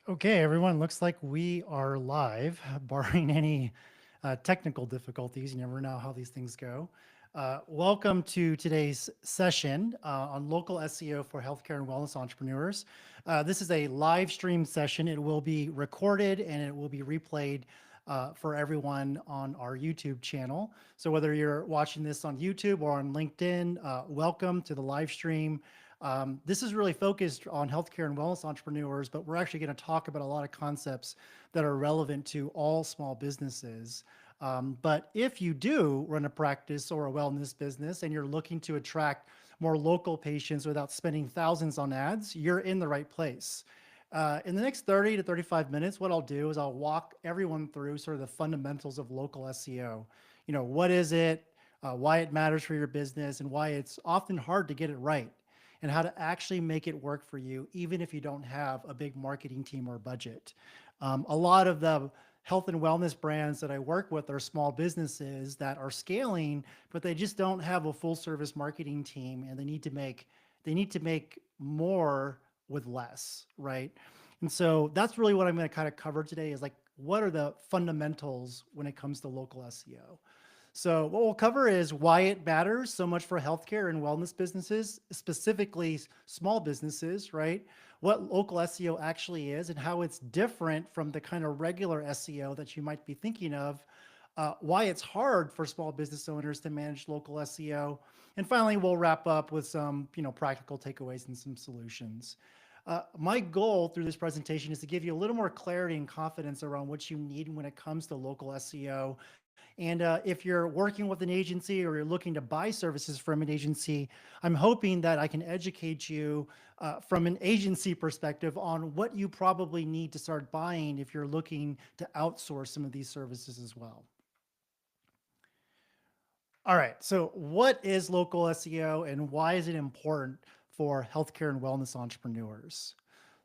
Okay, everyone, looks like we are live, barring any technical difficulties. You never know how these things go. Welcome to today's session on local SEO for healthcare and wellness entrepreneurs. This is a live stream session. It will be recorded and it will be replayed for everyone on our YouTube channel. So whether you're watching this on YouTube or on LinkedIn, welcome to the live stream. This is really focused on healthcare and wellness entrepreneurs, but we're actually going to talk about a lot of concepts that are relevant to all small businesses. But if you do run a practice or a wellness business and you're looking to attract more local patients without spending thousands on ads, you're in the right place. In the next 30 to 35 minutes, what I'll do is I'll walk everyone through sort of the fundamentals of local SEO. You know, what is it, why it matters for your business, and why it's often hard to get it right, and how to actually make it work for you, even if you don't have a big marketing team or budget. A lot of the health and wellness brands that I work with are small businesses that are scaling, but they just don't have a full service marketing team, and they need to make more with less, right? And so that's really what I'm going to kind of cover today is like, what are the fundamentals when it comes to local SEO? So what we'll cover is why it matters so much for healthcare and wellness businesses, specifically small businesses, right? What local SEO actually is and how it's different from the kind of regular SEO that you might be thinking of, why it's hard for small business owners to manage local SEO. And finally, we'll wrap up with some, practical takeaways and some solutions. My goal through this presentation is to give you a little more clarity and confidence around what you need when it comes to local SEO. And if you're working with an agency or you're looking to buy services from an agency, I'm hoping that I can educate you from an agency perspective on what you probably need to start buying if you're looking to outsource some of these services as well. All right, so what is local SEO and why is it important for healthcare and wellness entrepreneurs?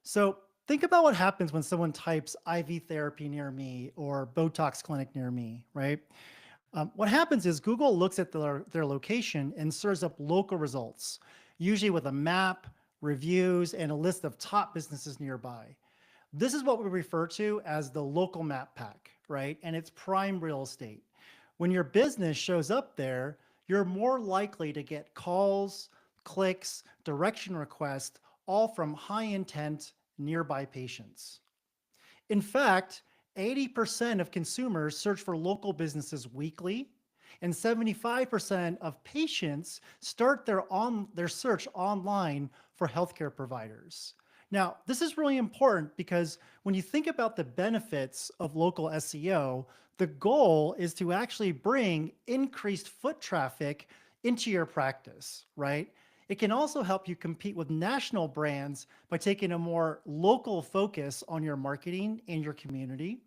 So think about what happens when someone types IV therapy near me or Botox clinic near me, right? What happens is Google looks at their location and serves up local results, usually with a map, reviews, and a list of top businesses nearby. This is what we refer to as the local map pack, right? And it's prime real estate. When your business shows up there, you're more likely to get calls, clicks, direction requests, all from high intent nearby patients. In fact, 80% of consumers search for local businesses weekly, and 75% of patients start their search online for healthcare providers. Now, this is really important because when you think about the benefits of local SEO, the goal is to actually bring increased foot traffic into your practice, right? It can also help you compete with national brands by taking a more local focus on your marketing and your community.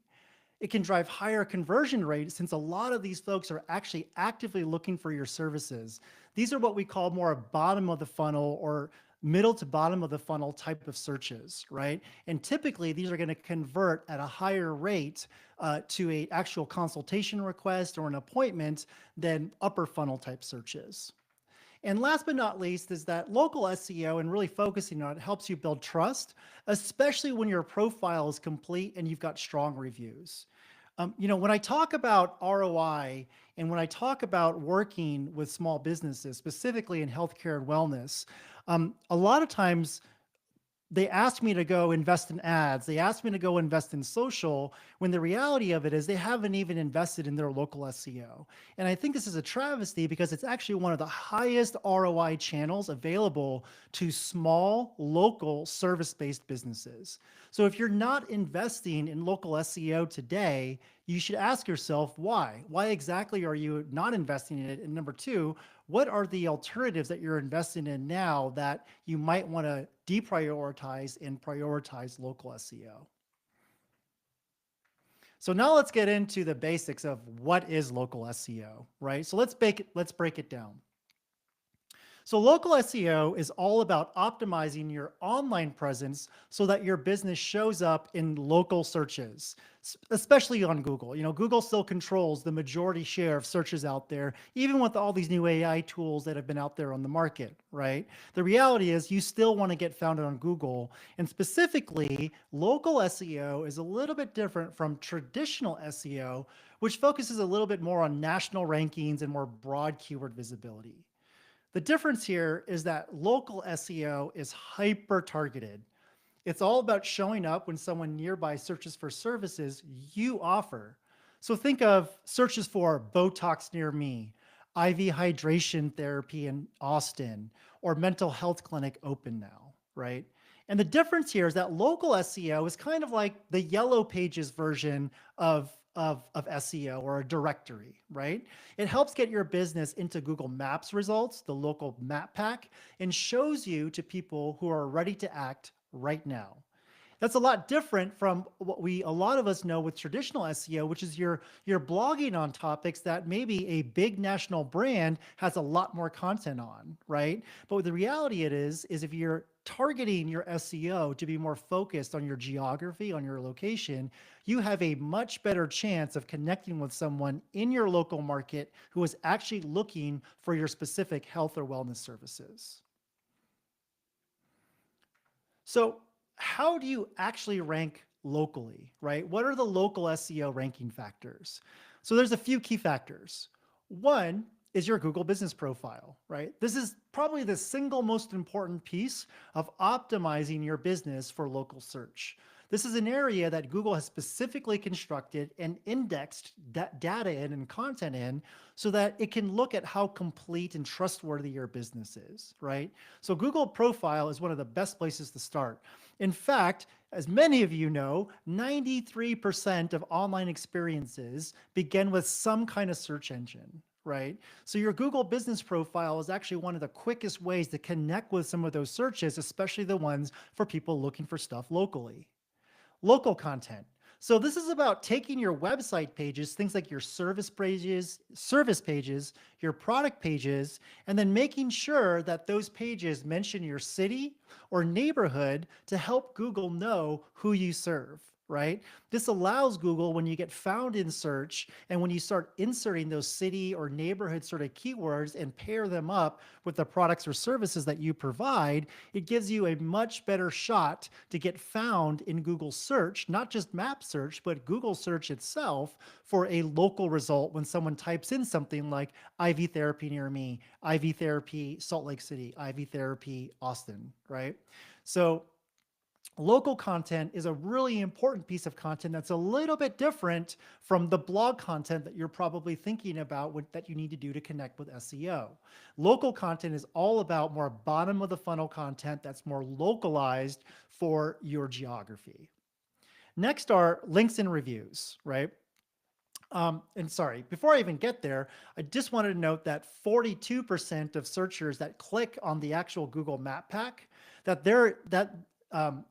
It can drive higher conversion rates since a lot of these folks are actually actively looking for your services. These are what we call more bottom of the funnel or middle to bottom of the funnel type of searches, right? And typically these are going to convert at a higher rate to an actual consultation request or an appointment than upper funnel type searches. And last but not least is that local SEO and really focusing on it helps you build trust, especially when your profile is complete and you've got strong reviews. When I talk about ROI and when I talk about working with small businesses, specifically in healthcare and wellness, a lot of times they asked me to go invest in ads. They asked me to go invest in social when the reality of it is they haven't even invested in their local SEO. And I think this is a travesty because it's actually one of the highest ROI channels available to small, local, service-based businesses. So if you're not investing in local SEO today, you should ask yourself why. Why exactly are you not investing in it? And number two, what are the alternatives that you're investing in now that you might want to deprioritize and prioritize local SEO? So now let's get into the basics of what is local SEO, right? So let's break it down. So local SEO is all about optimizing your online presence so that your business shows up in local searches, especially on Google. Google still controls the majority share of searches out there, even with all these new AI tools that have been out there on the market, right? The reality is you still want to get found on Google. And specifically, local SEO is a little bit different from traditional SEO, which focuses a little bit more on national rankings and more broad keyword visibility. The difference here is that local SEO is hyper targeted. It's all about showing up when someone nearby searches for services you offer. So think of searches for Botox near me, IV hydration therapy in Austin, or mental health clinic open now, right? And the difference here is that local SEO is kind of like the yellow pages version of SEO or a directory, right? It helps get your business into Google Maps results, the local map pack, and shows you to people who are ready to act right now. That's a lot different from what a lot of us know with traditional SEO, which is you're blogging on topics that maybe a big national brand has a lot more content on, right? But the reality is if you're targeting your SEO to be more focused on your geography, on your location, you have a much better chance of connecting with someone in your local market who is actually looking for your specific health or wellness services. So how do you actually rank locally, right? What are the local SEO ranking factors? So there's a few key factors. One is your Google business profile, right? This is probably the single most important piece of optimizing your business for local search. This is an area that Google has specifically constructed and indexed that data in and content in so that it can look at how complete and trustworthy your business is, right? So Google profile is one of the best places to start. In fact, as many of you know, 93% of online experiences begin with some kind of search engine, right? So your Google business profile is actually one of the quickest ways to connect with some of those searches, especially the ones for people looking for stuff locally. Local content. So this is about taking your website pages, things like your service pages, your product pages, and then making sure that those pages mention your city or neighborhood to help Google know who you serve, right? This allows Google, when you get found in search and when you start inserting those city or neighborhood sort of keywords and pair them up with the products or services that you provide, it gives you a much better shot to get found in Google search, not just map search, but Google search itself for a local result when someone types in something like IV therapy near me, IV therapy Salt Lake City, IV therapy Austin, right? So local content is a really important piece of content that's a little bit different from the blog content that you're probably thinking about that you need to do to connect with SEO. Local content is all about more bottom of the funnel content that's more localized for your geography. Next are links and reviews, right? And sorry, before I even get there, I just wanted to note that 42% of searchers that click on the actual Google Map Pack, um,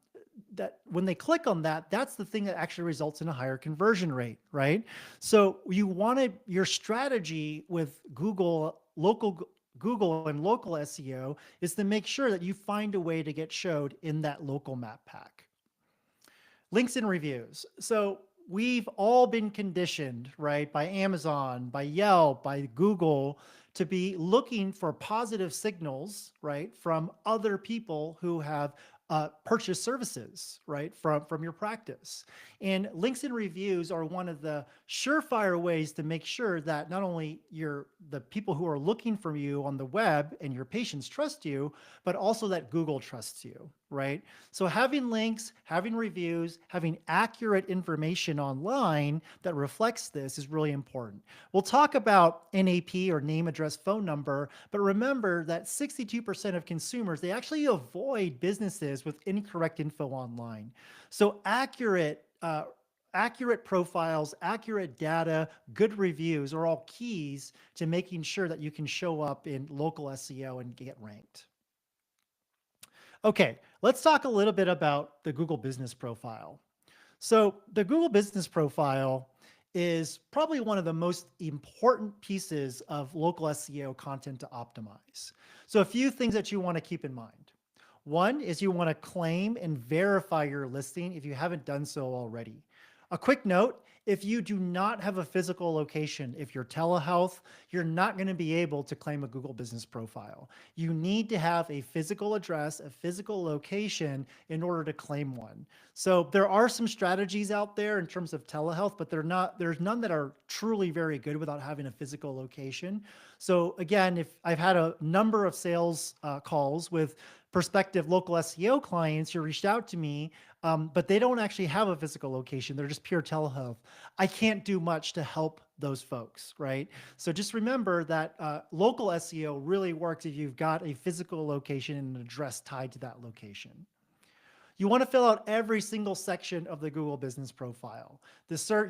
that when they click on that, that's the thing that actually results in a higher conversion rate, right? So you wanted your strategy with Google and local SEO is to make sure that you find a way to get showed in that local map pack. Links and reviews. So we've all been conditioned, right, by Amazon, by Yelp, by Google, to be looking for positive signals, right, from other people who have purchased services, right, from your practice. And links and reviews are one of the surefire ways to make sure that not only the people who are looking for you on the web and your patients trust you, but also that Google trusts you, right? So having links, having reviews, having accurate information online that reflects this is really important. We'll talk about NAP or name, address, phone number, but remember that 62% of consumers, they actually avoid businesses with incorrect info online. So accurate profiles, accurate data, good reviews are all keys to making sure that you can show up in local SEO and get ranked. Okay, let's talk a little bit about the Google Business Profile. So the Google Business Profile is probably one of the most important pieces of local SEO content to optimize. So, a few things that you want to keep in mind. One is you want to claim and verify your listing if you haven't done so already. A quick note, if you do not have a physical location, if you're telehealth, you're not going to be able to claim a Google business profile. You need to have a physical address, a physical location in order to claim one. So there are some strategies out there in terms of telehealth, but there's none that are truly very good without having a physical location. So again, if I've had a number of sales calls with prospective local SEO clients who reached out to me, but they don't actually have a physical location. They're just pure telehealth. I can't do much to help those folks, right? So just remember that local SEO really works if you've got a physical location and an address tied to that location. You want to fill out every single section of the Google business profile.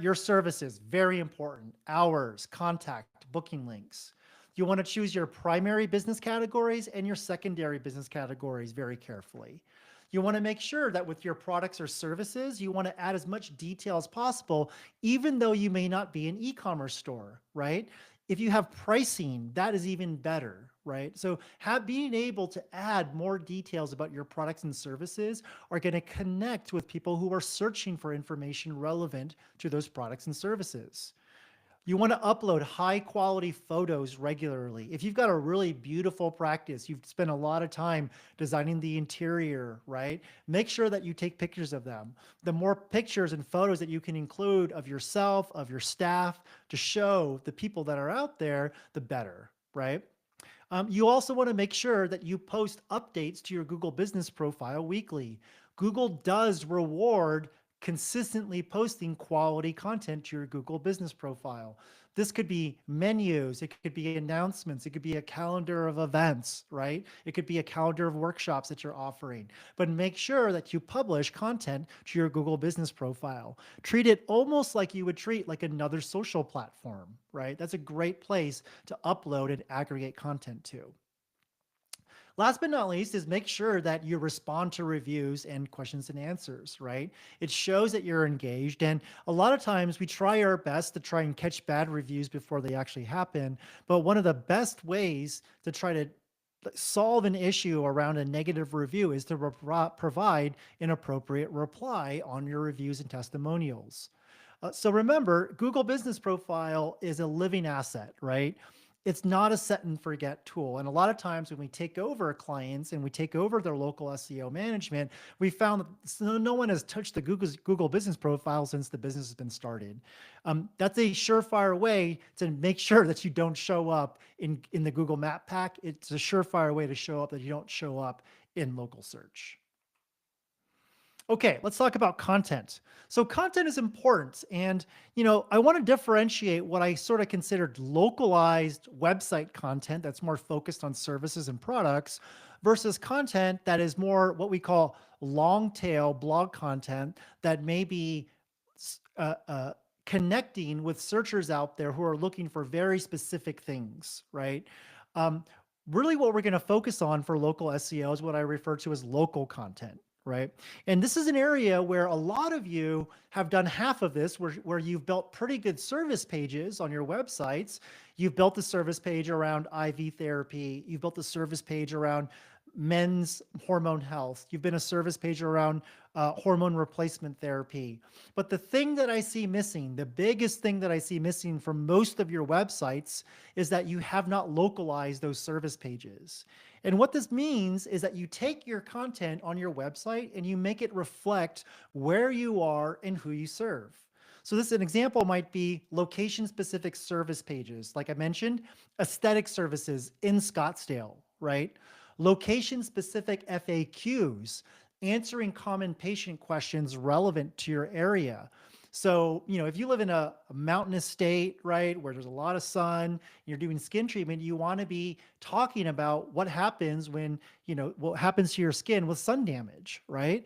Your services, very important. Hours, contact, booking links. You want to choose your primary business categories and your secondary business categories very carefully. You want to make sure that with your products or services, you want to add as much detail as possible, even though you may not be an e-commerce store, right? If you have pricing, that is even better, right? So being able to add more details about your products and services are going to connect with people who are searching for information relevant to those products and services. You want to upload high quality photos regularly. If you've got a really beautiful practice, you've spent a lot of time designing the interior, right? Make sure that you take pictures of them. The more pictures and photos that you can include of yourself, of your staff, to show the people that are out there, the better, right? You also want to make sure that you post updates to your Google business profile weekly. Google does reward consistently posting quality content to your Google business profile. This could be menus, it could be announcements, it could be a calendar of events, right? It could be a calendar of workshops that you're offering. But make sure that you publish content to your Google business profile. Treat it almost like you would treat like another social platform, right? That's a great place to upload and aggregate content to. Last but not least is make sure that you respond to reviews and questions and answers, right? It shows that you're engaged. And a lot of times we try our best to try and catch bad reviews before they actually happen. But one of the best ways to try to solve an issue around a negative review is to provide an appropriate reply on your reviews and testimonials. So remember, Google Business Profile is a living asset, right? It's not a set and forget tool. And a lot of times when we take over clients and we take over their local SEO management, we found that no one has touched the Google Business Profile since the business has been started. That's a surefire way to make sure that you don't show up in the Google Map Pack. It's a surefire way to show up that you don't show up in local search. Okay, let's talk about content. So content is important. And, I want to differentiate what I sort of considered localized website content that's more focused on services and products versus content that is more what we call long tail blog content that may be uh, uh, connecting with searchers out there who are looking for very specific things, right? Um, Really what we're going to focus on for local SEO is what I refer to as local content, right? And this is an area where a lot of you have done half of this, where you've built pretty good service pages on your websites. You've built the service page around IV therapy. You've built the service page around men's hormone health. You've been a service page around hormone replacement therapy. But the thing that I see missing, the biggest thing that I see missing from most of your websites is that you have not localized those service pages. And what this means is that you take your content on your website and you make it reflect where you are and who you serve. So this an example might be location-specific service pages. Like I mentioned, aesthetic services in Scottsdale, right? Location-specific FAQs, answering common patient questions relevant to your area. So, if you live in a mountainous state, right, where there's a lot of sun, you're doing skin treatment, you want to be talking about what happens when, what happens to your skin with sun damage, right?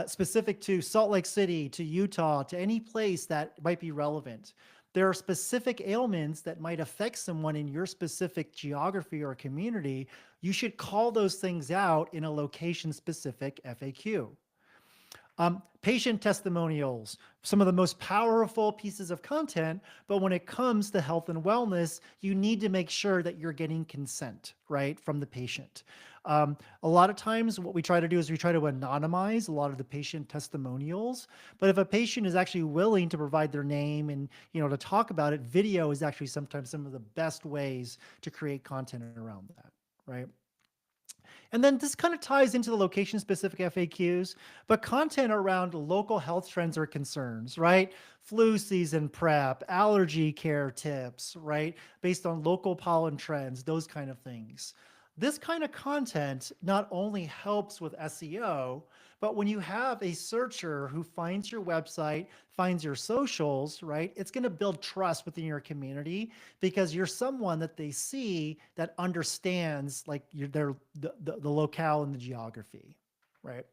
Specific to Salt Lake City, to Utah, to any place that might be relevant. There are specific ailments that might affect someone in your specific geography or community. You should call those things out in a location-specific FAQ. Patient testimonials, some of the most powerful pieces of content. But when it comes to health and wellness, you need to make sure that you're getting consent, right, from the patient. A lot of times, what we try to do is we try to anonymize a lot of the patient testimonials. But if a patient is actually willing to provide their name and to talk about it, video is actually sometimes some of the best ways to create content around that, right? And then this kind of ties into the location specific FAQs, but content around local health trends or concerns, right? Flu season prep, allergy care tips, right? Based on local pollen trends, those kind of things. This kind of content not only helps with SEO, but when you have a searcher who finds your website, finds your socials, right? It's going to build trust within your community because you're someone that they see that understands like the locale and the geography, right?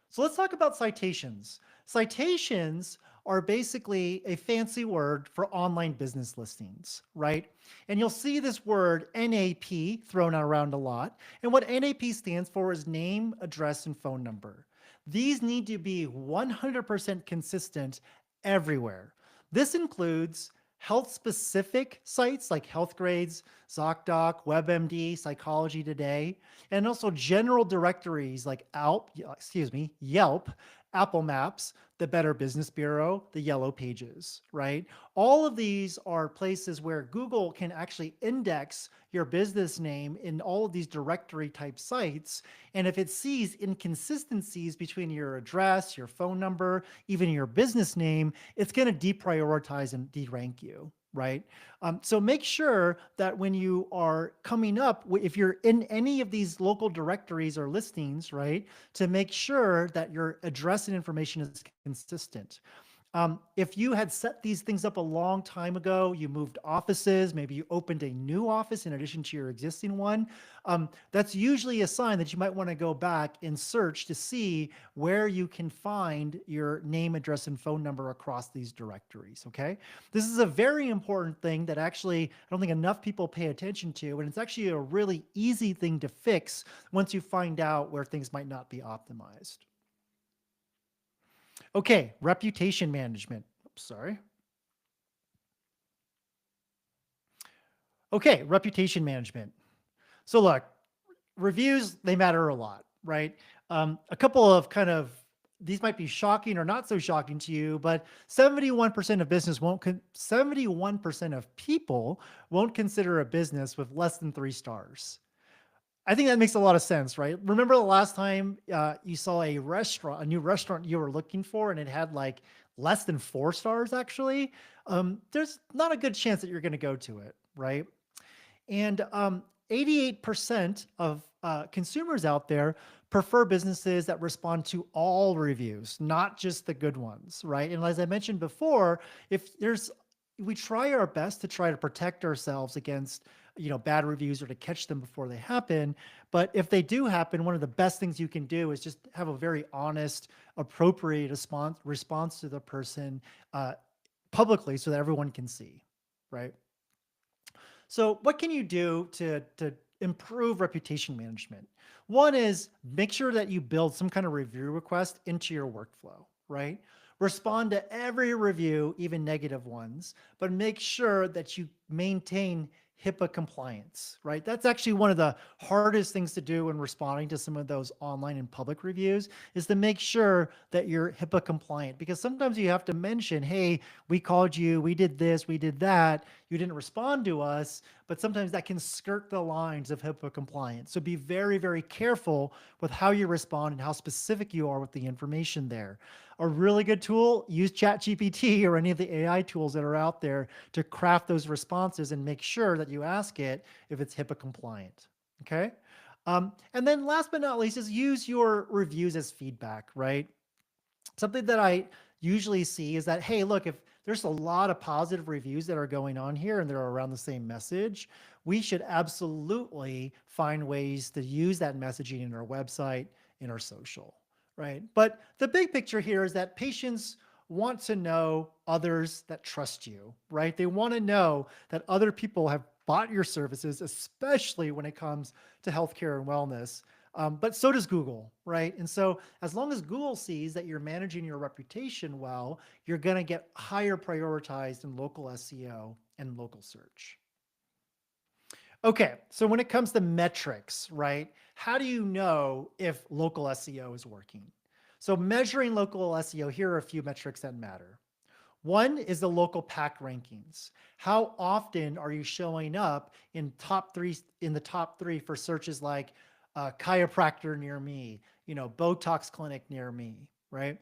So let's talk about citations. Citations are basically a fancy word for online business listings, right? And you'll see this word NAP thrown around a lot. And what NAP stands for is name, address, and phone number. These need to be 100% consistent everywhere. This includes health specific sites like HealthGrades, ZocDoc, WebMD, Psychology Today, and also general directories like Yelp, Apple Maps, the Better Business Bureau, the Yellow Pages, right? All of these are places where Google can actually index your business name in all of these directory type sites. And if it sees inconsistencies between your address, your phone number, even your business name, it's going to deprioritize and derank you, right? So make sure that when you are coming up, if you're in any of these local directories or listings, right, to make sure that your address and information is consistent. If you had set these things up a long time ago, you moved offices, maybe you opened a new office in addition to your existing one, that's usually a sign that you might want to go back and search to see where you can find your name, address, and phone number across these directories, okay? This is a very important thing that actually I don't think enough people pay attention to, and it's actually a really easy thing to fix once you find out where things might not be optimized. Okay, reputation management. Oops, sorry. Okay, reputation management. So look, reviews, they matter a lot, right? A couple of these might be shocking or not so shocking to you, but 71% of 71% of people won't consider a business with less than 3 stars. I think that makes a lot of sense, right? Remember the last time you saw a new restaurant you were looking for, and it had like less than 4 stars actually? There's not a good chance that you're going to go to it, right? And 88% of consumers out there prefer businesses that respond to all reviews, not just the good ones, right? And as I mentioned before, we try our best to try to protect ourselves against bad reviews or to catch them before they happen. But if they do happen, one of the best things you can do is just have a very honest, appropriate response to the person publicly so that everyone can see, right? So what can you do to improve reputation management? One is make sure that you build some kind of review request into your workflow, right? Respond to every review, even negative ones, but make sure that you maintain HIPAA compliance, right? That's actually one of the hardest things to do when responding to some of those online and public reviews is to make sure that you're HIPAA compliant, because sometimes you have to mention, hey, we called you, we did this, we did that, you didn't respond to us, but sometimes that can skirt the lines of HIPAA compliance. So be very, very careful with how you respond and how specific you are with the information there. A really good tool, use ChatGPT or any of the AI tools that are out there to craft those responses and make sure that you ask it if it's HIPAA compliant, okay? And then last but not least is use your reviews as feedback, right? Something that I usually see is that, hey, look, if there's a lot of positive reviews that are going on here and they're around the same message, we should absolutely find ways to use that messaging in our website, in our social, right? But the big picture here is that patients want to know others that trust you, right? They want to know that other people have bought your services, especially when it comes to healthcare and wellness. but so does Google, right? And so as long as Google sees that you're managing your reputation well, you're going to get higher prioritized in local SEO and local search. Okay, so when it comes to metrics, right? How do you know if local SEO is working? So measuring local SEO, here are a few metrics that matter. One is the local pack rankings. How often are you showing up in the top three for searches like chiropractor near me, Botox clinic near me, right?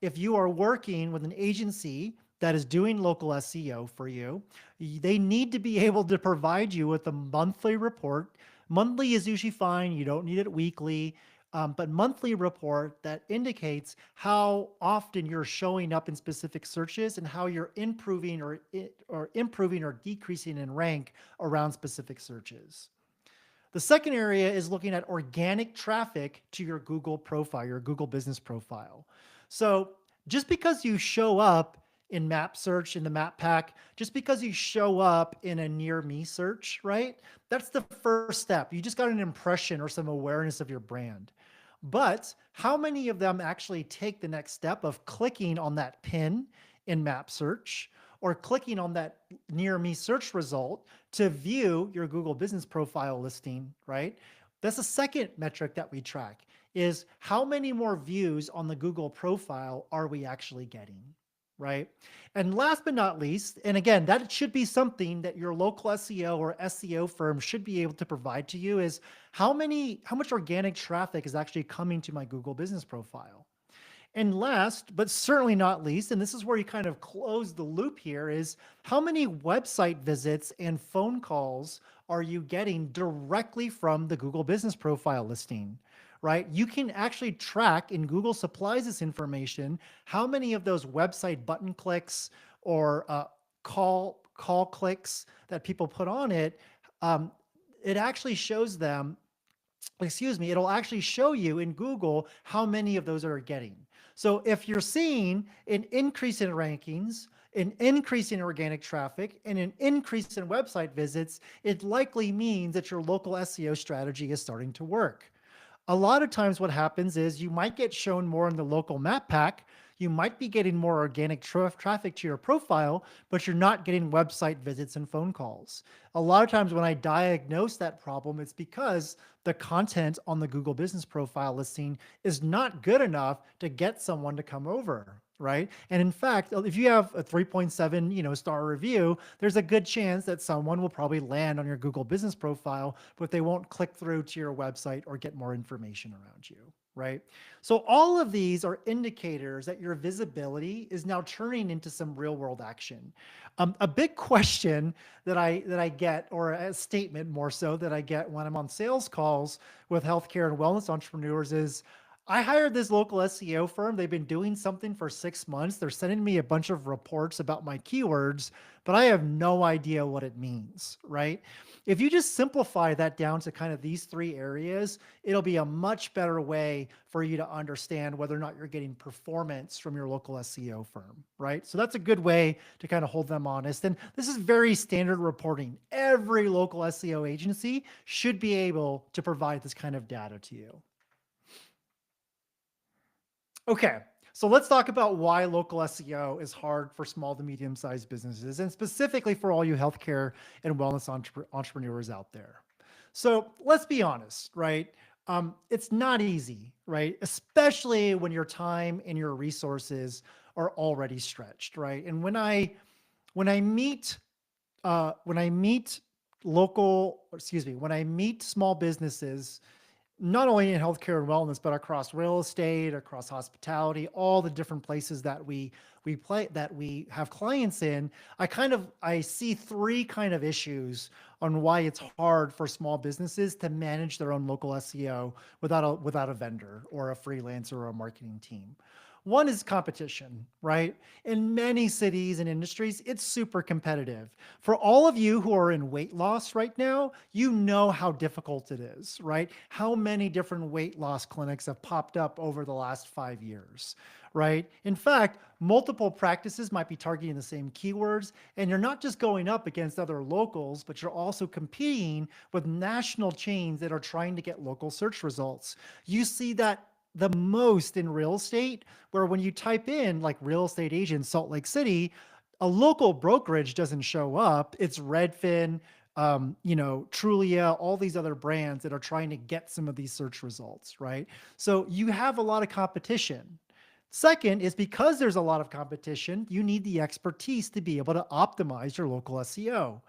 If you are working with an agency that is doing local SEO for you, they need to be able to provide you with a monthly report. Monthly is usually fine. You don't need it weekly. But monthly report that indicates how often you're showing up in specific searches and how you're improving or decreasing in rank around specific searches. The second area is looking at organic traffic to your Google profile, your Google business profile. So just because you show up in map search in the map pack, just because you show up in a near me search, right? That's the first step. You just got an impression or some awareness of your brand. But how many of them actually take the next step of clicking on that pin in map search or clicking on that near me search result to view your Google business profile listing, right? That's the second metric that we track is how many more views on the Google profile are we actually getting, right? And last but not least, and again, that should be something that your local SEO or SEO firm should be able to provide to you is how much organic traffic is actually coming to my Google business profile. And last, but certainly not least, and this is where you kind of close the loop here, is how many website visits and phone calls are you getting directly from the Google business profile listing, right? You can actually track, and Google supplies this information, how many of those website button clicks or call clicks that people put on it, um, it actually shows them, excuse me, it'll actually show you in Google how many of those are getting. So if you're seeing an increase in rankings, an increase in organic traffic, and an increase in website visits, it likely means that your local SEO strategy is starting to work. A lot of times what happens is you might get shown more in the local map pack. You might be getting more organic traffic to your profile, but you're not getting website visits and phone calls. A lot of times when I diagnose that problem, it's because the content on the Google business profile listing is not good enough to get someone to come over, right? And in fact, if you have a 3.7, star review, there's a good chance that someone will probably land on your Google business profile, but they won't click through to your website or get more information around you, right? So all of these are indicators that your visibility is now turning into some real world action. A big question that I get, or a statement more so that I get when I'm on sales calls with healthcare and wellness entrepreneurs is, I hired this local SEO firm. They've been doing something for 6 months. They're sending me a bunch of reports about my keywords, but I have no idea what it means, right? If you just simplify that down to kind of these three areas, it'll be a much better way for you to understand whether or not you're getting performance from your local SEO firm, right? So that's a good way to kind of hold them honest. And this is very standard reporting. Every local SEO agency should be able to provide this kind of data to you. Okay, so let's talk about why local SEO is hard for small to medium-sized businesses, and specifically for all you healthcare and wellness entrepreneurs out there. So let's be honest, right? It's not easy, right? Especially when your time and your resources are already stretched, right? And when I meet when I meet when I meet small businesses not only in healthcare and wellness, but across real estate, across hospitality, all the different places that we have clients in, I see three kind of issues on why it's hard for small businesses to manage their own local SEO without a vendor or a freelancer or a marketing team. One is competition, right? In many cities and industries, it's super competitive. For all of you who are in weight loss right now, you know how difficult it is, right? How many different weight loss clinics have popped up over the last 5 years, right? In fact, multiple practices might be targeting the same keywords, and you're not just going up against other locals, but you're also competing with national chains that are trying to get local search results. You see that the most in real estate, where when you type in like real estate agent Salt Lake City, a local brokerage doesn't show up. It's Redfin, Trulia, all these other brands that are trying to get some of these search results, right? So you have a lot of competition. Second is because there's a lot of competition, you need the expertise to be able to optimize your local SEO.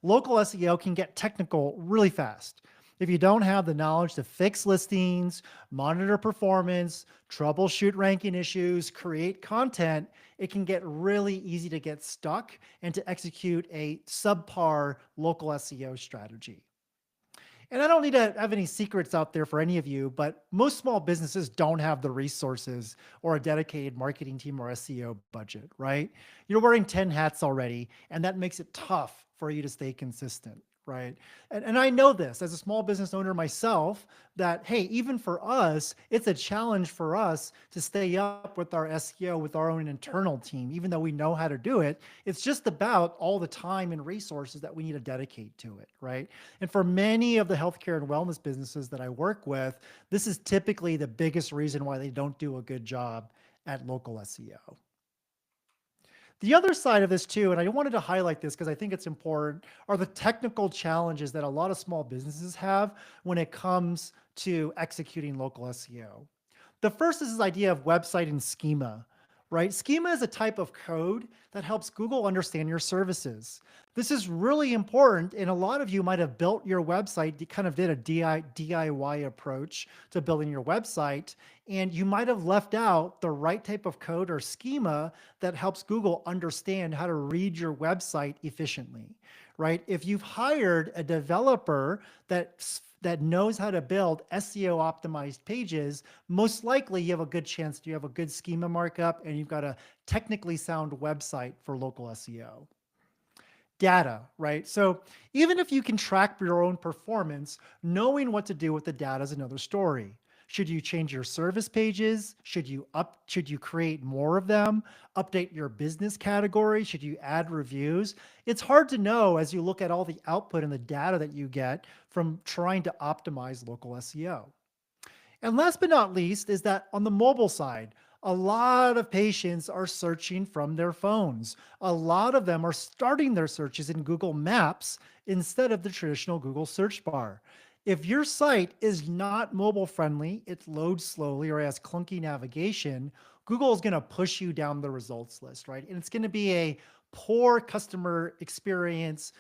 Local SEO can get technical really fast. If you don't have the knowledge to fix listings, monitor performance, troubleshoot ranking issues, create content, it can get really easy to get stuck and to execute a subpar local SEO strategy. And I don't need to have any secrets out there for any of you, but most small businesses don't have the resources or a dedicated marketing team or SEO budget, right? You're wearing 10 hats already, and that makes it tough for you to stay consistent, right? And I know this as a small business owner myself, that, hey, even for us, it's a challenge for us to stay up with our SEO, with our own internal team, even though we know how to do it. It's just about all the time and resources that we need to dedicate to it, right? And for many of the healthcare and wellness businesses that I work with, this is typically the biggest reason why they don't do a good job at local SEO. The other side of this too, and I wanted to highlight this because I think it's important, are the technical challenges that a lot of small businesses have when it comes to executing local SEO. The first is this idea of website and schema, right? Schema is a type of code that helps Google understand your services. This is really important, and a lot of you might have built your website, you kind of did a DIY approach to building your website, and you might have left out the right type of code or schema that helps Google understand how to read your website efficiently, right? If you've hired a developer that knows how to build SEO optimized pages, most likely you have a good chance you have a good schema markup and you've got a technically sound website for local SEO. Data, right? So even if you can track your own performance, knowing what to do with the data is another story. Should you change your service pages? Should you create more of them? Update your business category? Should you add reviews? It's hard to know as you look at all the output and the data that you get from trying to optimize local SEO. And last but not least is that on the mobile side, a lot of patients are searching from their phones. A lot of them are starting their searches in Google Maps instead of the traditional Google search bar. If your site is not mobile friendly, it loads slowly or has clunky navigation, Google is going to push you down the results list, right? And it's going to be a poor customer experience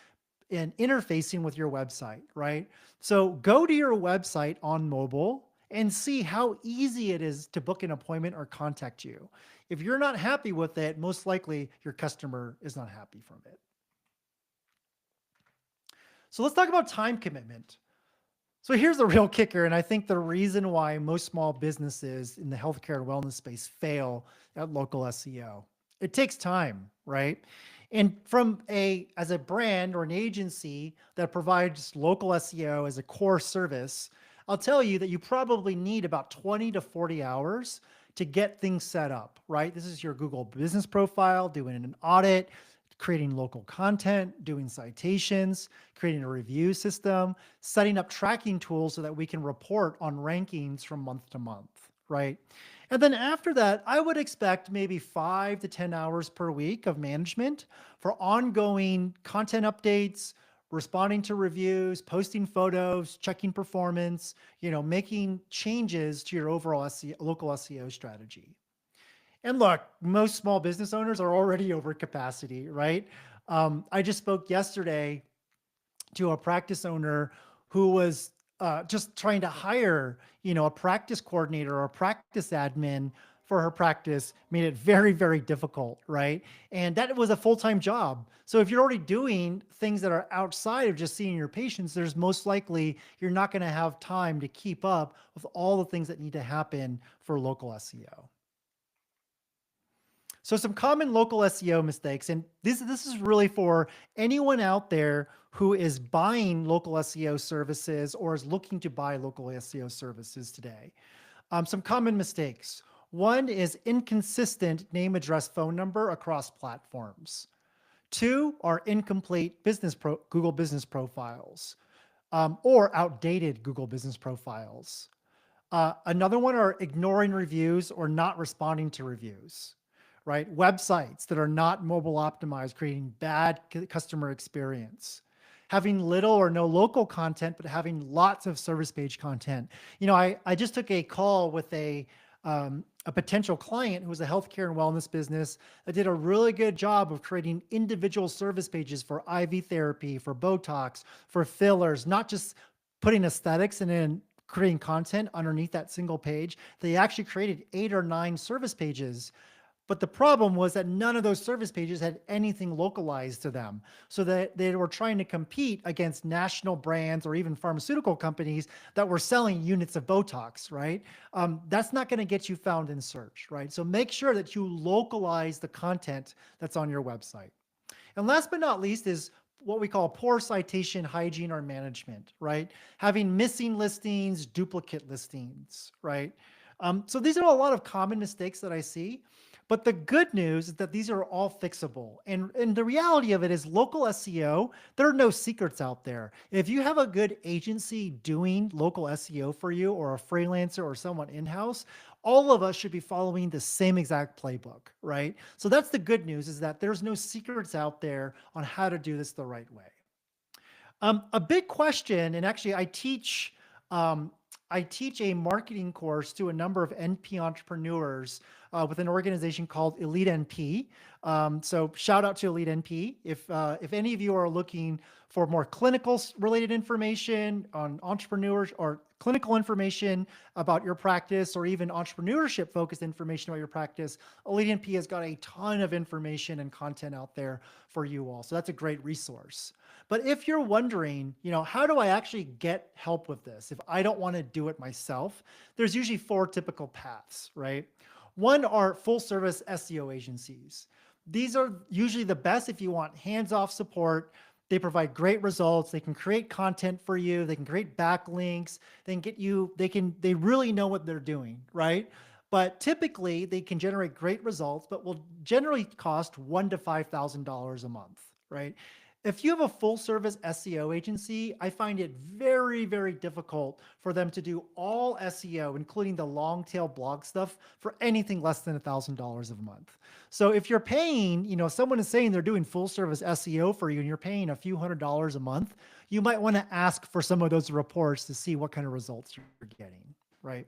in interfacing with your website, right? So go to your website on mobile and see how easy it is to book an appointment or contact you. If you're not happy with it, most likely your customer is not happy from it. So let's talk about time commitment. So here's the real kicker, and I think the reason why most small businesses in the healthcare and wellness space fail at local SEO. It takes time, right? And as a brand or an agency that provides local SEO as a core service, I'll tell you that you probably need about 20 to 40 hours to get things set up, right? This is your Google business profile, doing an audit, creating local content, doing citations, creating a review system, setting up tracking tools so that we can report on rankings from month to month, right? And then after that, I would expect maybe 5 to 10 hours per week of management for ongoing content updates, responding to reviews, posting photos, checking performance, making changes to your overall local SEO strategy. And look, most small business owners are already over capacity, right? I just spoke yesterday to a practice owner who was just trying to hire, a practice coordinator or a practice admin for her practice, made it very, very difficult, right? And that was a full-time job. So if you're already doing things that are outside of just seeing your patients, there's most likely you're not going to have time to keep up with all the things that need to happen for local SEO. So some common local SEO mistakes, and this is really for anyone out there who is buying local SEO services or is looking to buy local SEO services today. Some common mistakes. One is inconsistent name, address, phone number across platforms. Two are incomplete Google business profiles, or outdated Google business profiles. Another one are ignoring reviews or not responding to reviews, right? Websites that are not mobile optimized, creating bad customer experience. Having little or no local content, but having lots of service page content. I just took a call with a potential client who was a healthcare and wellness business that did a really good job of creating individual service pages for IV therapy, for Botox, for fillers, not just putting aesthetics and then creating content underneath that single page. They actually created 8 or 9 service pages. But the problem was that none of those service pages had anything localized to them. So that they were trying to compete against national brands or even pharmaceutical companies that were selling units of Botox, right? That's not going to get you found in search, right? So make sure that you localize the content that's on your website. And last but not least is what we call poor citation hygiene or management, right? Having missing listings, duplicate listings, right? So these are a lot of common mistakes that I see. But the good news is that these are all fixable. And the reality of it is local SEO, there are no secrets out there. If you have a good agency doing local SEO for you or a freelancer or someone in-house, all of us should be following the same exact playbook, right? So that's the good news, is that there's no secrets out there on how to do this the right way. A big question, and actually um, I teach a marketing course to a number of NP entrepreneurs with an organization called Elite NP. So shout out to Elite NP. If any of you are looking for more clinical related information on entrepreneurs or clinical information about your practice or even entrepreneurship focused information about your practice, Elite NP has got a ton of information and content out there for you all. So that's a great resource. But if you're wondering, how do I actually get help with this? If I don't want to do it myself, there's usually 4 typical paths, right? One are full service SEO agencies. These are usually the best if you want hands-off support. They provide great results. They can create content for you. They can create backlinks. They really know what they're doing, right? But typically they can generate great results, but will generally cost $1,000 to $5,000 a month, right? If you have a full service SEO agency, I find it very, very difficult for them to do all SEO, including the long tail blog stuff, for anything less than $1,000 a month. So if you're paying, someone is saying they're doing full service SEO for you and you're paying a few $100s a month, you might want to ask for some of those reports to see what kind of results you're getting, right?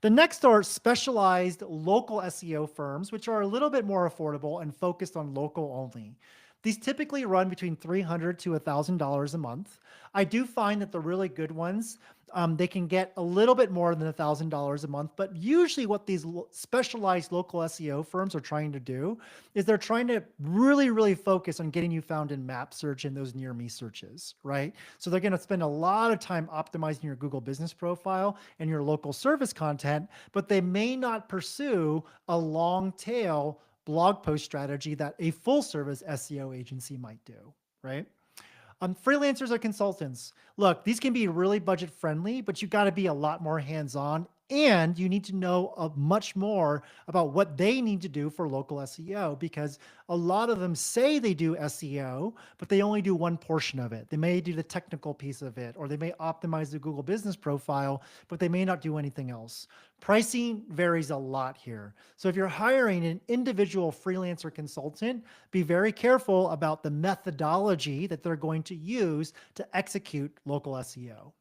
The next are specialized local SEO firms, which are a little bit more affordable and focused on local only. These typically run between $300 to $1,000 a month. I do find that the really good ones, they can get a little bit more than $1,000 a month, but usually what these specialized local SEO firms are trying to do is they're trying to really, really focus on getting you found in map search and those near me searches, right? So they're going to spend a lot of time optimizing your Google business profile and your local service content, but they may not pursue a long tail blog post strategy that a full service SEO agency might do, right? Freelancers or consultants. Look, these can be really budget friendly, but you got to be a lot more hands-on and you need to know much more about what they need to do for local SEO, because a lot of them say they do SEO, but they only do one portion of it. They may do the technical piece of it, or they may optimize the Google business profile, but they may not do anything else. Pricing varies a lot here. So if you're hiring an individual freelancer consultant, be very careful about the methodology that they're going to use to execute local SEO.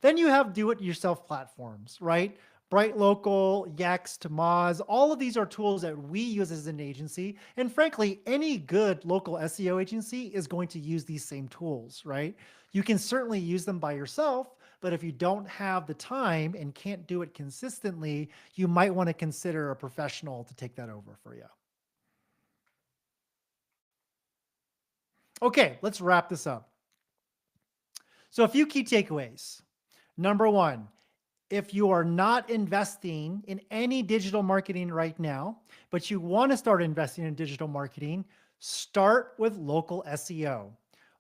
Then you have do-it-yourself platforms, right? Bright Local, Yext, Moz, all of these are tools that we use as an agency. And frankly, any good local SEO agency is going to use these same tools, right? You can certainly use them by yourself, but if you don't have the time and can't do it consistently, you might want to consider a professional to take that over for you. Okay, let's wrap this up. So a few key takeaways. Number one, if you are not investing in any digital marketing right now, but you want to start investing in digital marketing, start with local SEO.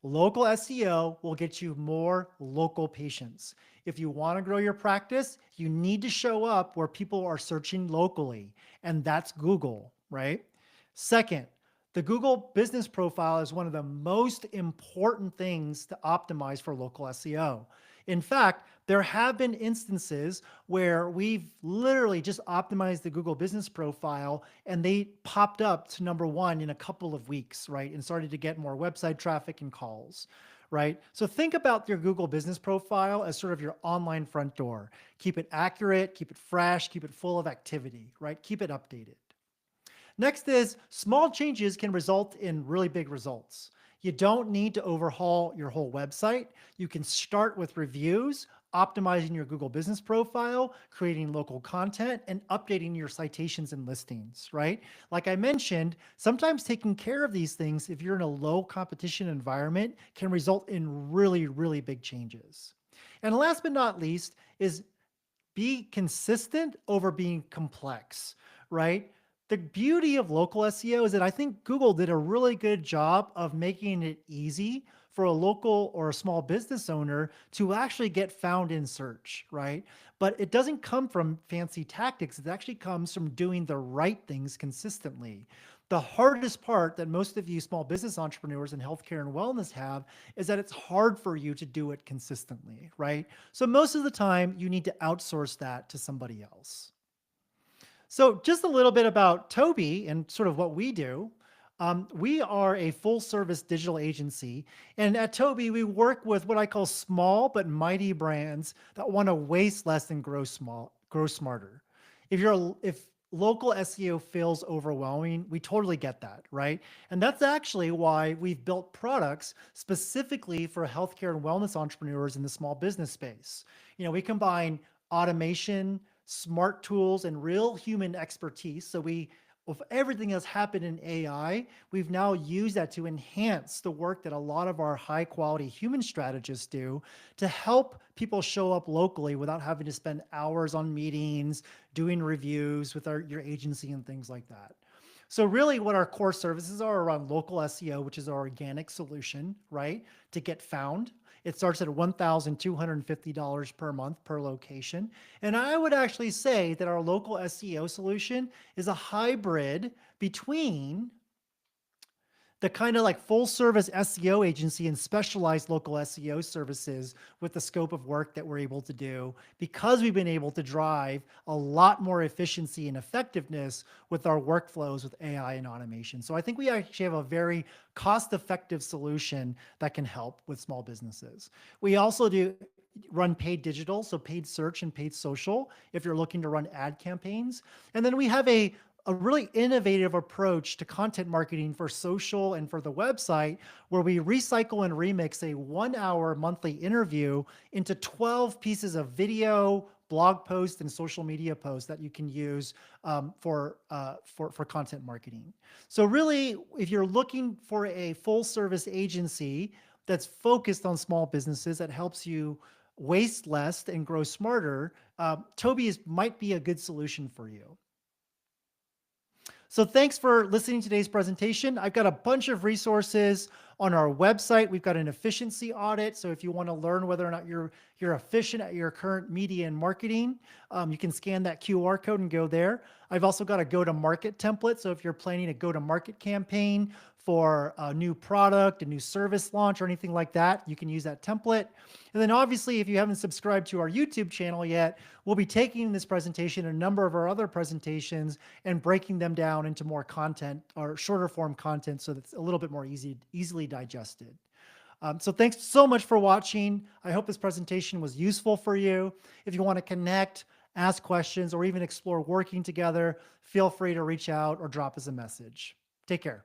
Local SEO will get you more local patients. If you want to grow your practice, you need to show up where people are searching locally, and that's Google, right? Second, the Google business profile is one of the most important things to optimize for local SEO. In fact, there have been instances where we've literally just optimized the Google business profile and they popped up to #1 in a couple of weeks, right? And started to get more website traffic and calls, right? So think about your Google business profile as sort of your online front door. Keep it accurate, keep it fresh, keep it full of activity, right? Keep it updated. Next is small changes can result in really big results. You don't need to overhaul your whole website. You can start with reviews, optimizing your Google business profile, creating local content, and updating your citations and listings, right? Like I mentioned, sometimes taking care of these things, if you're in a low competition environment, can result in really, really big changes. And last but not least is be consistent over being complex, right? The beauty of local SEO is that I think Google did a really good job of making it easy for a local or a small business owner to actually get found in search, right? But it doesn't come from fancy tactics. It actually comes from doing the right things consistently. The hardest part that most of you small business entrepreneurs in healthcare and wellness have is that it's hard for you to do it consistently, right? So most of the time you need to outsource that to somebody else. So just a little bit about Toby and sort of what we do. We are a full service digital agency. And at Toby, we work with what I call small but mighty brands that want to waste less and grow smarter. If local SEO feels overwhelming, we totally get that, right? And that's actually why we've built products specifically for healthcare and wellness entrepreneurs in the small business space. We combine automation, smart tools, and real human expertise. So with everything that's happened in AI, we've now used that to enhance the work that a lot of our high quality human strategists do to help people show up locally without having to spend hours on meetings, doing reviews with your agency and things like that. So really what our core services are around local SEO, which is our organic solution, right? To get found. It starts at $1,250 per month per location. And I would actually say that our local SEO solution is a hybrid between the kind of like full service SEO agency and specialized local SEO services with the scope of work that we're able to do because we've been able to drive a lot more efficiency and effectiveness with our workflows with AI and automation. So I think we actually have a very cost-effective solution that can help with small businesses. We also run paid digital, so paid search and paid social if you're looking to run ad campaigns. And then we have a really innovative approach to content marketing for social and for the website, where we recycle and remix a 1-hour monthly interview into 12 pieces of video, blog posts, and social media posts that you can use for content marketing. So really, if you're looking for a full service agency that's focused on small businesses that helps you waste less and grow smarter, Toby might be a good solution for you. So thanks for listening to today's presentation. I've got a bunch of resources on our website. We've got an efficiency audit. So if you want to learn whether or not you're efficient at your current media and marketing, you can scan that QR code and go there. I've also got a go-to-market template. So if you're planning a go-to-market campaign for a new product, a new service launch, or anything like that, you can use that template. And then obviously, if you haven't subscribed to our YouTube channel yet, we'll be taking this presentation and a number of our other presentations and breaking them down into more content or shorter form content so that's a little bit more easily digested. So thanks so much for watching. I hope this presentation was useful for you. If you want to connect, ask questions, or even explore working together, feel free to reach out or drop us a message. Take care.